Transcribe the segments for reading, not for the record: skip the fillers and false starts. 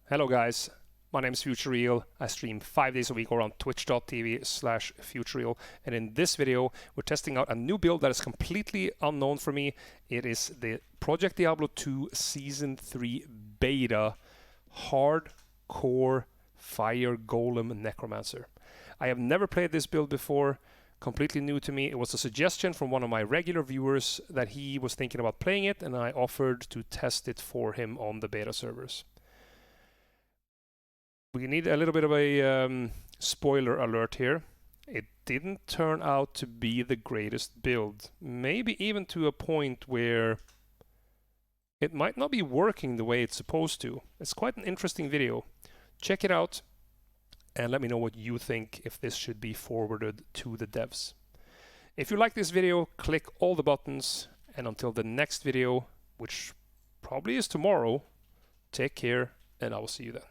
Hello guys, my name is Futureal. I stream 5 days a week over on twitch.tv/Futureal, and in this video we're testing out a new build that is completely unknown for me. It is the Project Diablo 2 Season 3 Beta Hardcore Fire Golem Necromancer. I have never played this build before, completely new to me. It was a suggestion from one of my regular viewers that he was thinking about playing it, and I offered to test it for him on the beta servers. We need a little bit of a spoiler alert here. It didn't turn out to be the greatest build. Maybe even to a point where it might not be working the way it's supposed to. It's quite an interesting video. Check it out and let me know what you think, if this should be forwarded to the devs. If you like this video, click all the buttons, and until the next video, which probably is tomorrow, take care and I will see you then.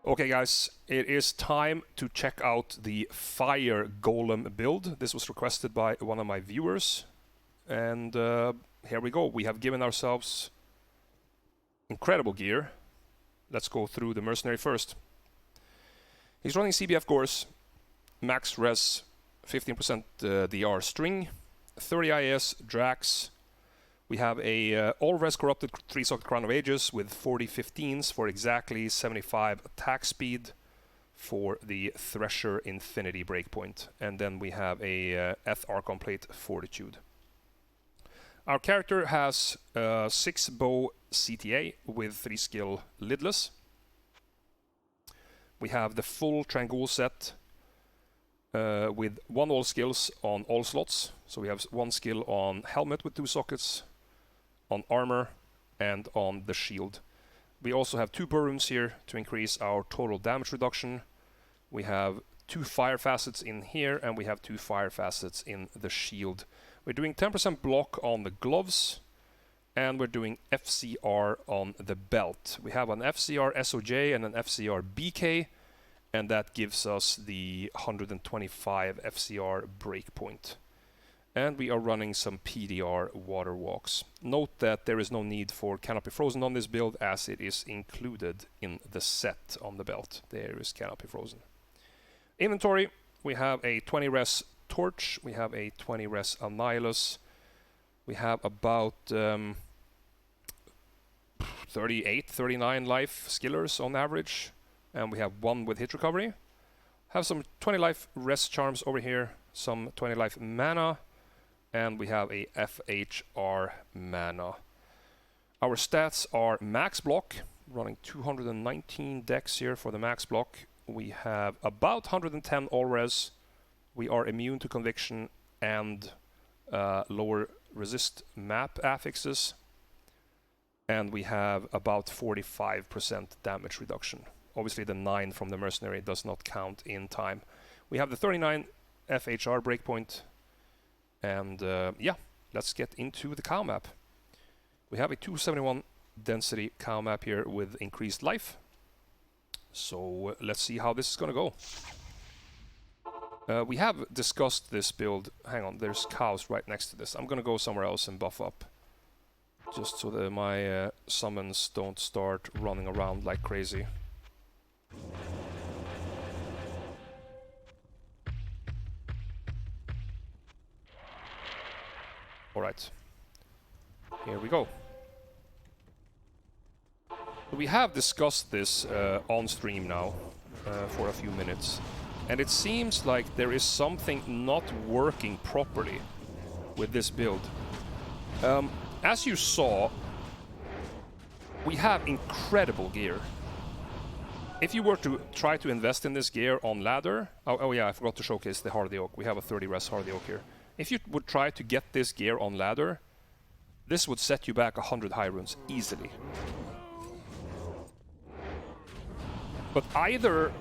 Okay guys, it is time to check out the Fire Golem build. This was requested by one of my viewers, and here we go. We have given ourselves incredible gear. Let's go through the mercenary first. He's running CBF Gores, max res, 15% DR string, 30 IS Drax. We have a all-res corrupted 3-socket Crown of Ages with 40 15s for exactly 75 attack speed for the Thresher Infinity Breakpoint. And then we have a Eth Archon Plate Fortitude. Our character has 6 bow CTA with 3 skill lidless. We have the full Trangul set with 1 all skills on all slots. So we have 1 skill on helmet with 2 sockets, on armor, and on the shield. We also have 2 burr runes here to increase our total damage reduction. We have 2 fire facets in here, and we have 2 fire facets in the shield. We're doing 10% block on the gloves, and we're doing FCR on the belt. We have an FCR SOJ and an FCR BK, and that gives us the 125 FCR breakpoint. And we are running some PDR water walks. Note that there is no need for Canopy Frozen on this build, as it is included in the set on the belt. There is Canopy Frozen. Inventory, we have a 20 res Torch, we have a 20 res Annihilus, we have about 38, 39 life skillers on average, and we have 1 with hit recovery. Have some 20 life rest charms over here, some 20 life mana, and we have a FHR mana. Our stats are max block, running 219 dex here for the max block. We have about 110 all res. We are immune to conviction and lower resist map affixes. And we have about 45% damage reduction. Obviously the 9 from the mercenary does not count in time. We have the 39 FHR breakpoint. And yeah, let's get into the cow map. We have a 271 density cow map here with increased life. So let's see how this is going to go. We have discussed this build. Hang on, there's cows right next to this. I'm going to go somewhere else and buff up, just so that my summons don't start running around like crazy. Alright, here we go. We have discussed this on stream now for a few minutes, and it seems like there is something not working properly with this build. As you saw, we have incredible gear. If you were to try to invest in this gear on ladder... Oh yeah, I forgot to showcase the Hardy Oak. We have a 30 res Hardy Oak here. If you would try to get this gear on ladder, this would set you back 100 high runes easily. But either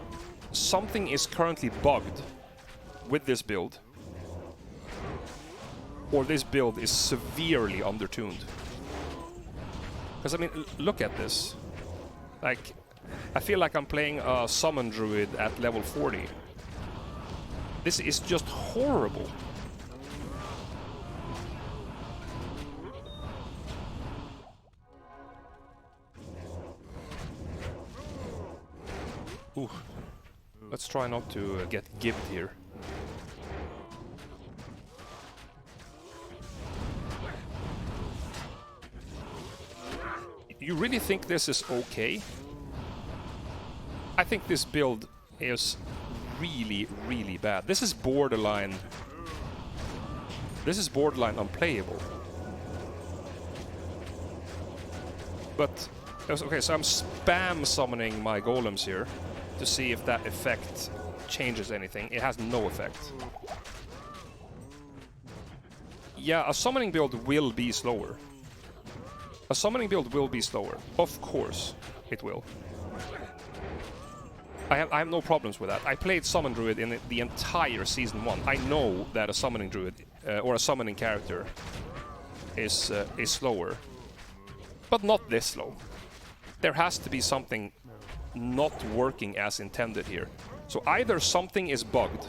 something is currently bugged with this build, or this build is severely undertuned. Because I mean, look at this. Like, I feel like I'm playing a summon druid at level 40. This is just horrible. Ooh. Let's try not to get gibbed here. You really think this is okay? I think this build is really, really bad. This is borderline... This is borderline unplayable. But... Okay, so I'm spam summoning my golems here to see if that effect changes anything. It has no effect. Yeah, a summoning build will be slower. A summoning build will be slower. Of course, it will. I have no problems with that. I played Summon Druid in the entire Season 1. I know that a summoning druid, or a summoning character, is slower. But not this slow. There has to be something not working as intended here. So either something is bugged.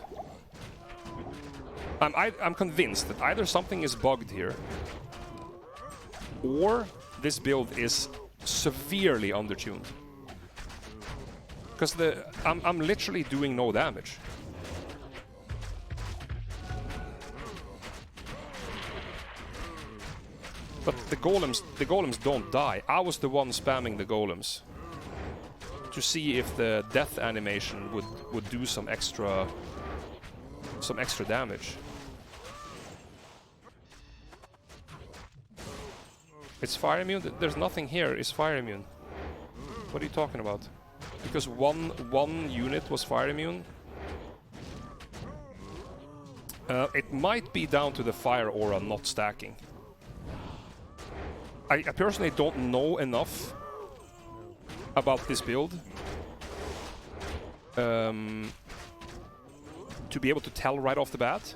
I'm convinced that either something is bugged here, or this build is severely undertuned. Because I'm literally doing no damage. But the golems don't die. I was the one spamming the golems to see if the death animation would do some extra damage. It's fire immune? There's nothing here is fire immune. What are you talking about? Because one unit was fire immune? It might be down to the fire aura not stacking. I personally don't know enough about this build to be able to tell right off the bat.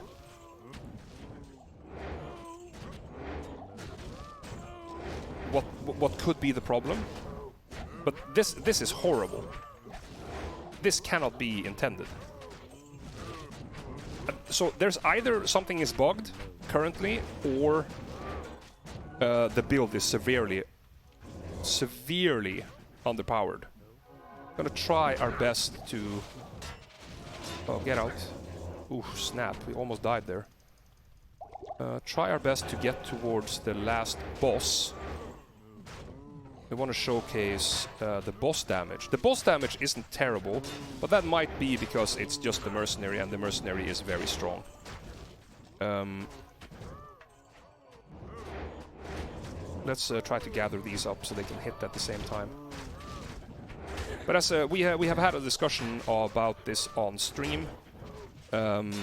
What could be the problem? But this is horrible. This cannot be intended. So there's either something is bugged currently, or the build is severely underpowered. Gonna try our best to... Oh, get out. Ooh, snap. We almost died there. Try our best to get towards the last boss. We want to showcase the boss damage. The boss damage isn't terrible, but that might be because it's just the mercenary, and the mercenary is very strong. Let's try to gather these up so they can hit at the same time. But as we have had a discussion about this on stream, and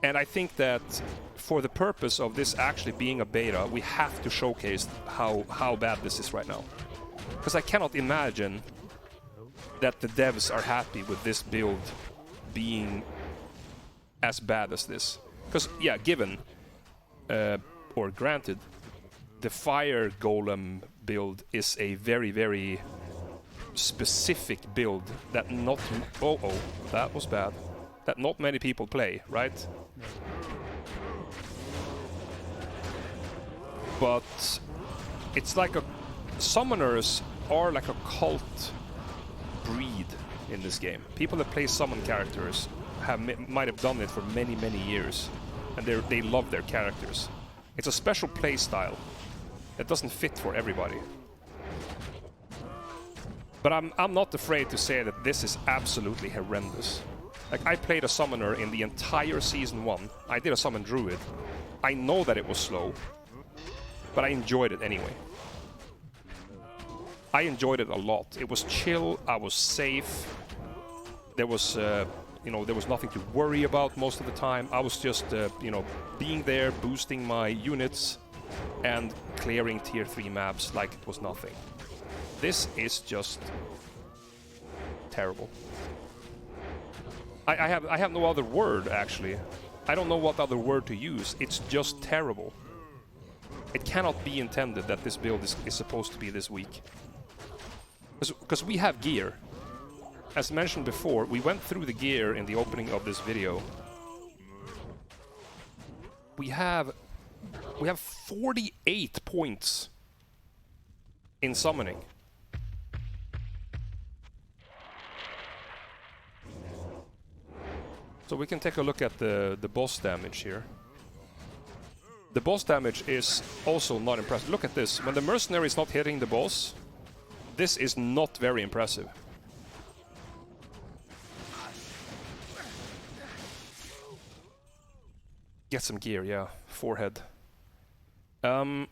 I think that for the purpose of this actually being a beta, we have to showcase how bad this is right now. Because I cannot imagine that the devs are happy with this build being as bad as this. Because, yeah, given, or granted, the Fire Golem build is a very, very specific build that not... Oh, that was bad. That not many people play, right? But it's like summoners are like a cult breed in this game. People that play summon characters might have done it for many, many years, and they love their characters. It's a special play style that doesn't fit for everybody. But I'm not afraid to say that this is absolutely horrendous. Like, I played a summoner in the entire Season 1. I did a summon druid. I know that it was slow, but I enjoyed it anyway. I enjoyed it a lot. It was chill, I was safe. There was, there was nothing to worry about most of the time. I was just, being there, boosting my units, and clearing tier 3 maps like it was nothing. This is just terrible. I have no other word, actually. I don't know what other word to use. It's just terrible. It cannot be intended that this build is supposed to be this weak. Because we have gear. As mentioned before, we went through the gear in the opening of this video. We have 48 points in summoning. So we can take a look at the boss damage here. The boss damage is also not impressive. Look at this. When the mercenary is not hitting the boss, this is not very impressive. Get some gear, yeah. Forehead. I'm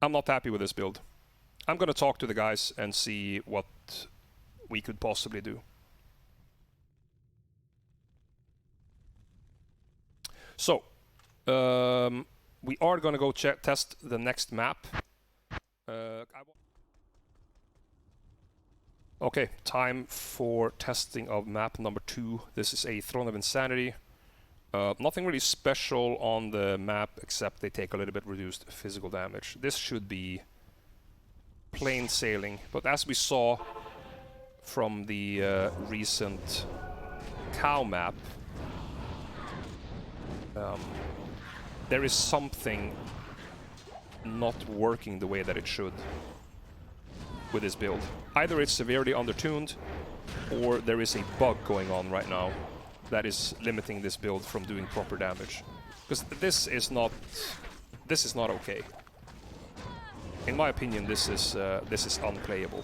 not happy with this build. I'm gonna talk to the guys and see what we could possibly do. So, we are gonna go test the next map. Okay, time for testing of map number 2. This is a Throne of Insanity. Nothing really special on the map except they take a little bit reduced physical damage. This should be plain sailing, but as we saw from the recent cow map, there is something not working the way that it should with this build. Either it's severely undertuned, or there is a bug going on right now that is limiting this build from doing proper damage. Because this is not okay. In my opinion, this is unplayable.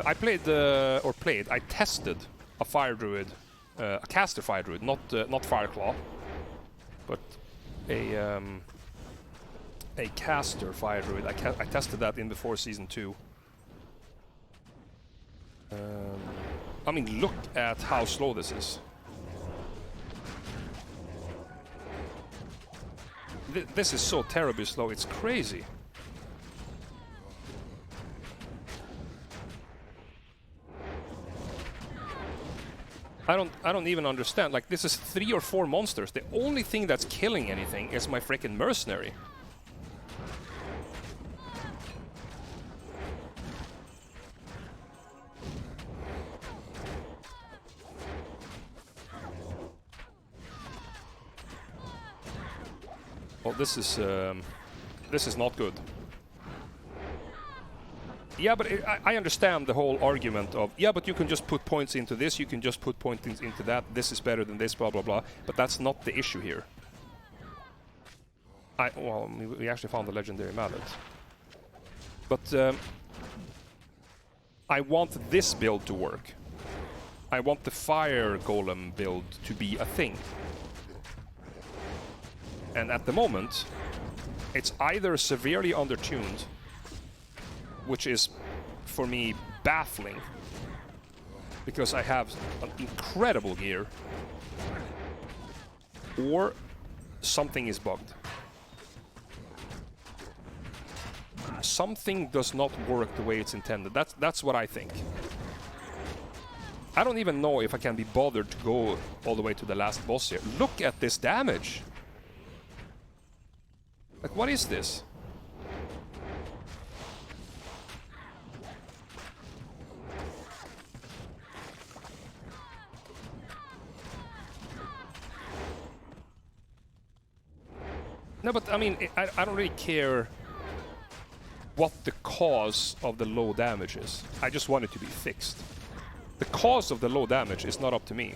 I tested a fire druid, a caster fire druid, not Fireclaw, but a caster fire druid. I tested that in before season 2. I mean, look at how slow this is. This is so terribly slow, it's crazy. I don't even understand. Like, this is 3 or 4 monsters. The only thing that's killing anything is my freaking mercenary. Well, this is not good. Yeah, but I understand the whole argument of, yeah, but you can just put points into this, you can just put points into that, this is better than this, blah, blah, blah. But that's not the issue here. Well, we actually found the legendary mallet. But I want this build to work. I want the Fire Golem build to be a thing. And at the moment, it's either severely undertuned, which is, for me, baffling, because I have an incredible gear, or something is bugged. Something does not work the way it's intended. That's what I think. I don't even know if I can be bothered to go all the way to the last boss here. Look at this damage! Like, what is this? No, but I mean, I don't really care what the cause of the low damage is. I just want it to be fixed. The cause of the low damage is not up to me.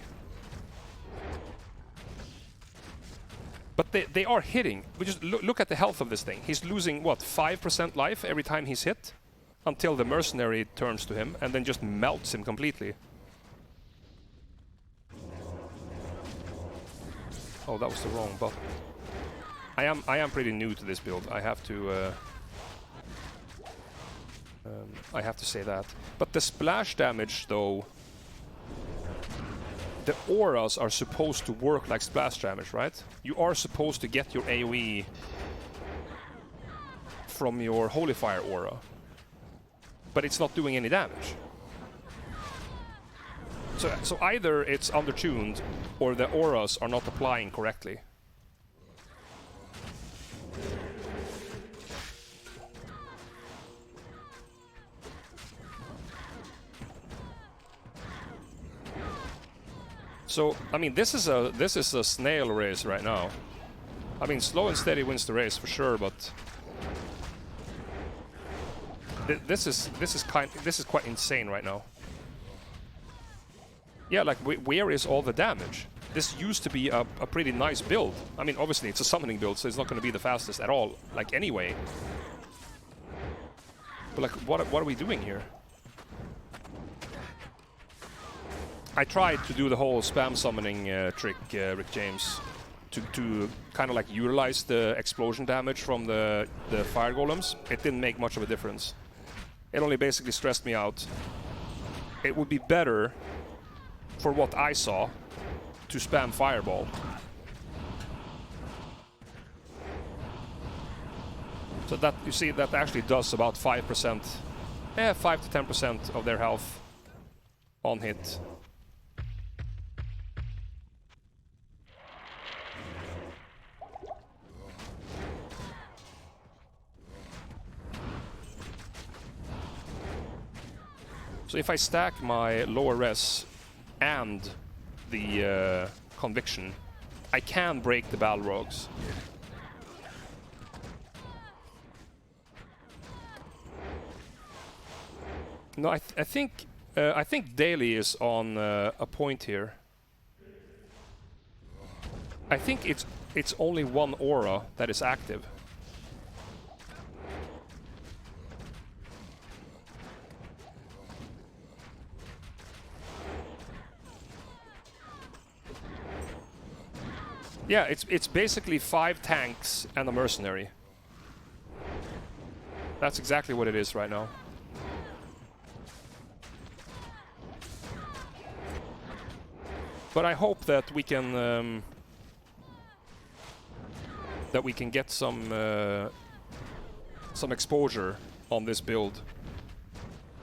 But they are hitting. We just look at the health of this thing. He's losing, what, 5% life every time he's hit? Until the mercenary turns to him and then just melts him completely. Oh, that was the wrong button. I am pretty new to this build. I have to say that. But the splash damage, though, the auras are supposed to work like splash damage, right? You are supposed to get your AoE from your Holy Fire aura, but it's not doing any damage. So either it's undertuned or the auras are not applying correctly. So I mean, this is a snail race right now. I mean, slow and steady wins the race for sure, but this is quite insane right now. Yeah, like where is all the damage? This used to be a pretty nice build. I mean, obviously it's a summoning build, so it's not going to be the fastest at all, like anyway. But like, what are we doing here? I tried to do the whole spam summoning trick, Rick James, to kind of like utilize the explosion damage from the fire golems. It didn't make much of a difference. It only basically stressed me out. It would be better, for what I saw, to spam fireball. So that, you see, that actually does about 5%, 5 to 10% of their health on hit. So if I stack my lower res and the conviction, I can break the Balrogs. No, I think Daily is on a point here. I think it's only one aura that is active. Yeah, it's basically 5 tanks and a mercenary. That's exactly what it is right now. But I hope that we can get some exposure on this build,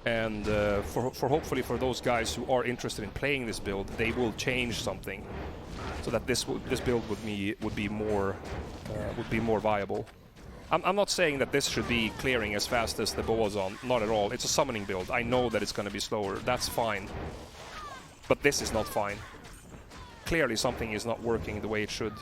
and for hopefully for those guys who are interested in playing this build, they will change something, so that this build would be more viable. I'm not saying that this should be clearing as fast as the Boazon, not at all. It's a summoning build. I know that it's going to be slower. That's fine. But this is not fine. Clearly something is not working the way it should.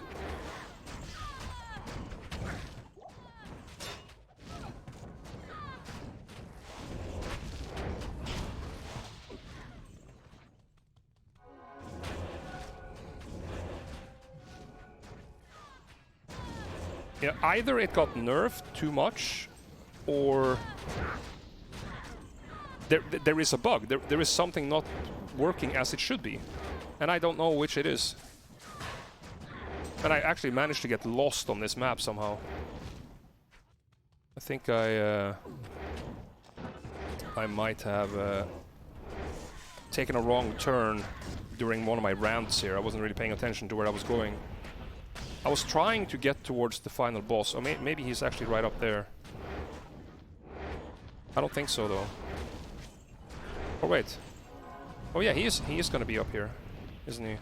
Yeah, either it got nerfed too much, or there is a bug. There is something not working as it should be. And I don't know which it is. And I actually managed to get lost on this map somehow. I think I might have taken a wrong turn during one of my rants here. I wasn't really paying attention to where I was going. I was trying to get towards the final boss. Or maybe he's actually right up there. I don't think so, though. Oh, wait. Oh, yeah, he is going to be up here, isn't he?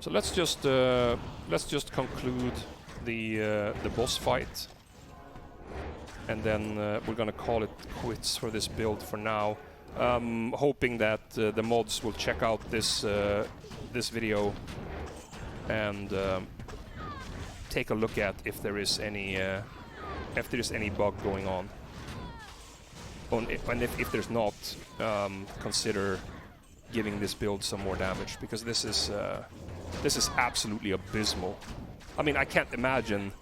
So let's just conclude the boss fight, and then we're gonna call it quits for this build for now. Hoping that the mods will check out this this video and take a look at if there is any bug going on. And if there's not, consider giving this build some more damage, because this is absolutely abysmal. I mean, I can't imagine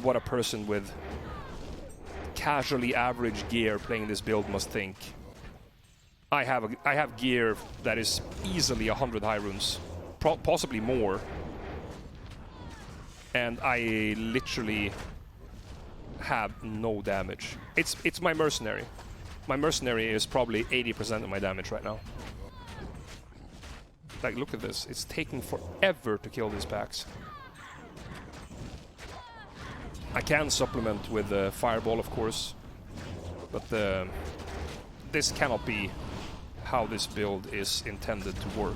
what a person with casually average gear playing this build must think. I have gear that is easily 100 high runes, possibly more, and I literally have no damage. It's my mercenary. My mercenary is probably 80% of my damage right now. Like, look at this. It's taking forever to kill these packs. I can supplement with Fireball, of course, but this cannot be how this build is intended to work.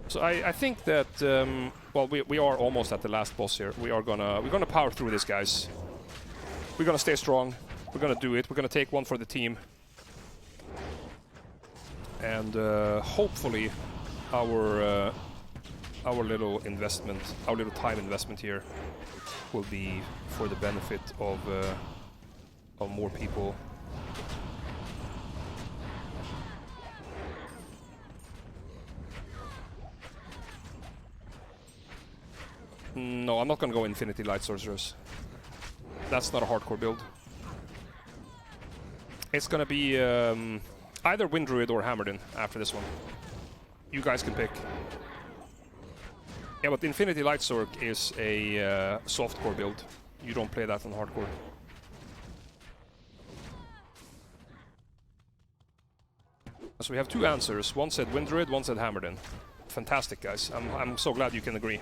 So I think that well, we are almost at the last boss here. We're gonna power through this, guys. We're gonna stay strong. We're gonna do it. We're gonna take one for the team, and hopefully our little investment, our little time investment here, will be for the benefit of more people. No, I'm not gonna go Infinity Light Sorcerers. That's not a hardcore build. It's gonna be either Wind Druid or Hammered In after this one. You guys can pick. Yeah, but Infinity Light Sorc is a softcore build. You don't play that on hardcore. So we have two answers. One said Wind Druid, one said Hammered In. Fantastic, guys. I'm so glad you can agree.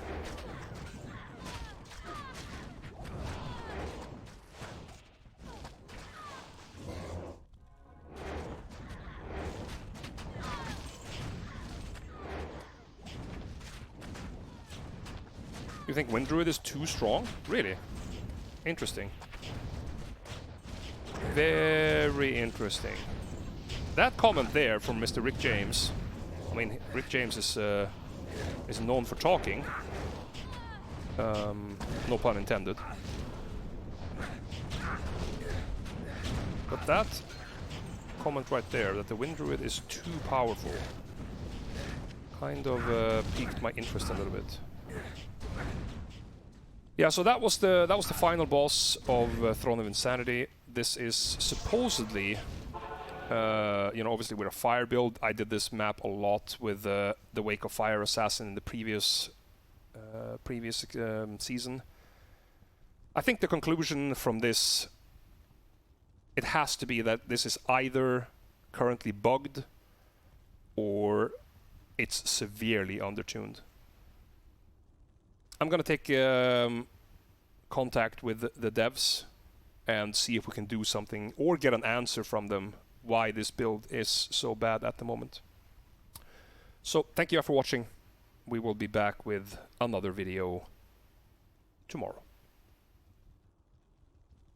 You think Wind Druid is too strong? Really? Interesting. Very interesting. That comment there from Mr. Rick James. I mean, Rick James is known for talking. No pun intended. But that comment right there, that the Wind Druid is too powerful, kind of piqued my interest a little bit. Yeah, so that was the final boss of Throne of Insanity. This is supposedly, you know, obviously with a fire build. I did this map a lot with the Wake of Fire Assassin in the previous season. I think the conclusion from this, it has to be that this is either currently bugged or it's severely undertuned. I'm gonna take contact with the devs and see if we can do something or get an answer from them why this build is so bad at the moment. So thank you for watching. We will be back with another video tomorrow.